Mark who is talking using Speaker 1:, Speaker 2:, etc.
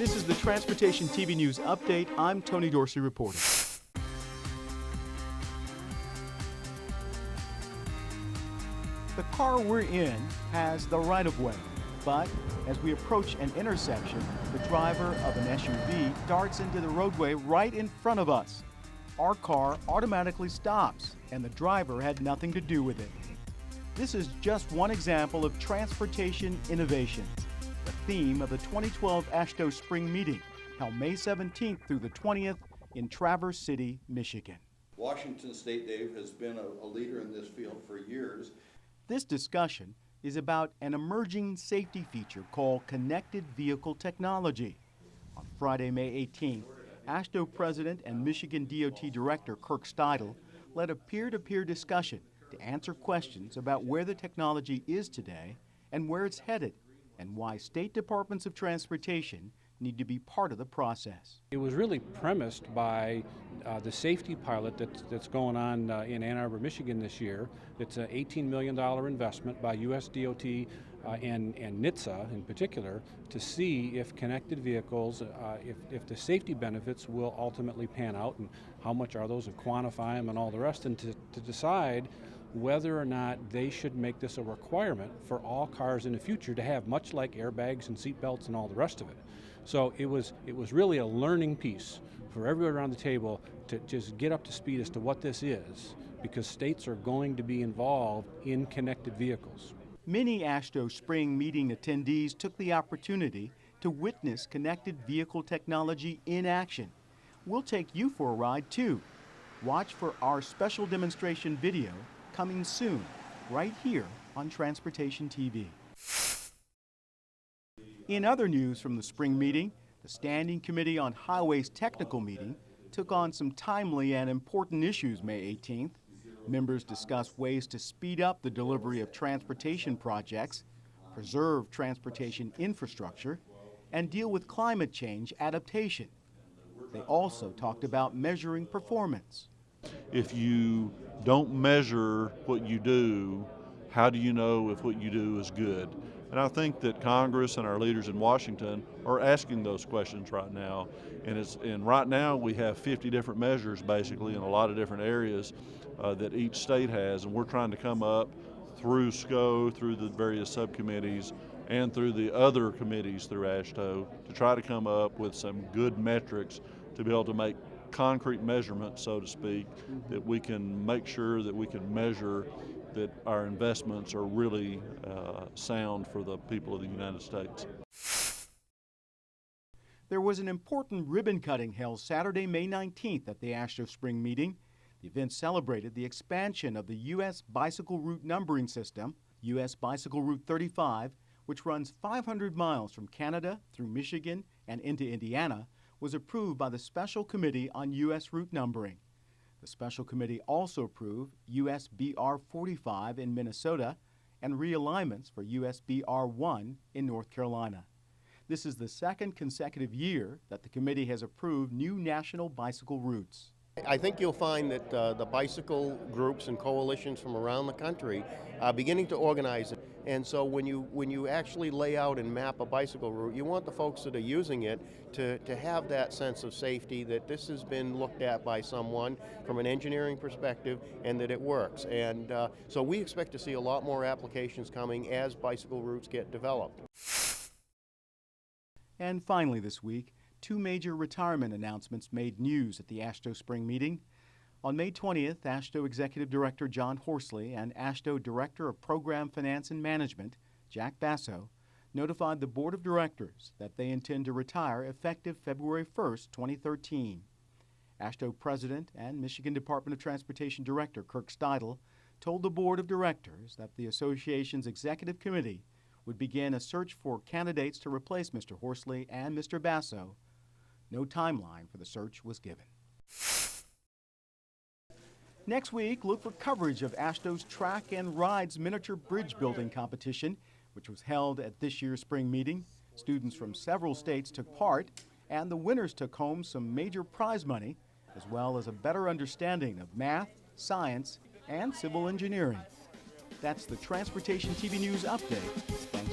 Speaker 1: This is the Transportation TV News Update. I'm Tony Dorsey reporting. The car we're in has the right-of-way, but as we approach an intersection, the driver of an SUV darts into the roadway right in front of us. Our car automatically stops, and the driver had nothing to do with it. This is just one example of transportation innovation, the theme of the 2012 AASHTO Spring Meeting, held May 17th through the 20th in Traverse City, Michigan.
Speaker 2: Washington State, Dave, has been a leader in this field for years.
Speaker 1: This discussion is about an emerging safety feature called connected vehicle technology. On Friday, May 18th, AASHTO President and Michigan DOT Director Kirk Steidl led a peer-to-peer discussion to answer questions about where the technology is today and where it's headed, and why state departments of transportation need to be part of the process.
Speaker 3: It was really premised by the safety pilot that's going on in Ann Arbor, Michigan this year. It's an $18 million investment by US DOT and NHTSA in particular to see if connected vehicles, if the safety benefits will ultimately pan out and how much are those and quantify them and all the rest, and to decide whether or not they should make this a requirement for all cars in the future to have, much like airbags and seat belts and all the rest of it. So it was really a learning piece for everyone around the table to just get up to speed as to what this is, because states are going to be involved in connected vehicles.
Speaker 1: Many AASHTO Spring Meeting attendees took the opportunity to witness connected vehicle technology in action. We'll take you for a ride too. Watch for our special demonstration video coming soon, right here on Transportation TV. In other news from the spring meeting, the Standing Committee on Highways technical meeting took on some timely and important issues May 18th. Members discussed ways to speed up the delivery of transportation projects, preserve transportation infrastructure, and deal with climate change adaptation. They also talked about measuring performance.
Speaker 4: If you don't measure what you do, how do you know if what you do is good? And I think that Congress and our leaders in Washington are asking those questions right now. And right now we have 50 different measures basically in a lot of different areas that each state has, and we're trying to come up through SCO, through the various subcommittees, and through the other committees through AASHTO to try to come up with some good metrics to be able to make concrete measurements, so to speak, that we can make sure that we can measure that our investments are really sound for the people of the United States.
Speaker 1: There was an important ribbon cutting held Saturday, May 19th at the AASHTO Spring Meeting. The event celebrated the expansion of the U.S. Bicycle Route Numbering System, U.S. Bicycle Route 35, which runs 500 miles from Canada through Michigan and into Indiana, was approved by the Special Committee on U.S. Route Numbering. The Special Committee also approved U.S. BR 45 in Minnesota and realignments for U.S. BR 1 in North Carolina. This is the second consecutive year that the committee has approved new national bicycle routes.
Speaker 5: I think you'll find that the bicycle groups and coalitions from around the country are beginning to organize it. And so when you actually lay out and map a bicycle route, you want the folks that are using it to have that sense of safety, that this has been looked at by someone from an engineering perspective and that it works. And so we expect to see a lot more applications coming as bicycle routes get developed.
Speaker 1: And finally this week, two major retirement announcements made news at the AASHTO Spring Meeting. On May 20th, AASHTO Executive Director John Horsley and AASHTO Director of Program Finance and Management, Jack Basso, notified the Board of Directors that they intend to retire effective February 1st, 2013. AASHTO President and Michigan Department of Transportation Director Kirk Steidl told the Board of Directors that the association's executive committee would begin a search for candidates to replace Mr. Horsley and Mr. Basso. No timeline for the search was given. Next week, look for coverage of AASHTO's Track and Rides Miniature Bridge Building Competition, which was held at this year's spring meeting. Students from several states took part, and the winners took home some major prize money, as well as a better understanding of math, science, and civil engineering. That's the Transportation TV News Update.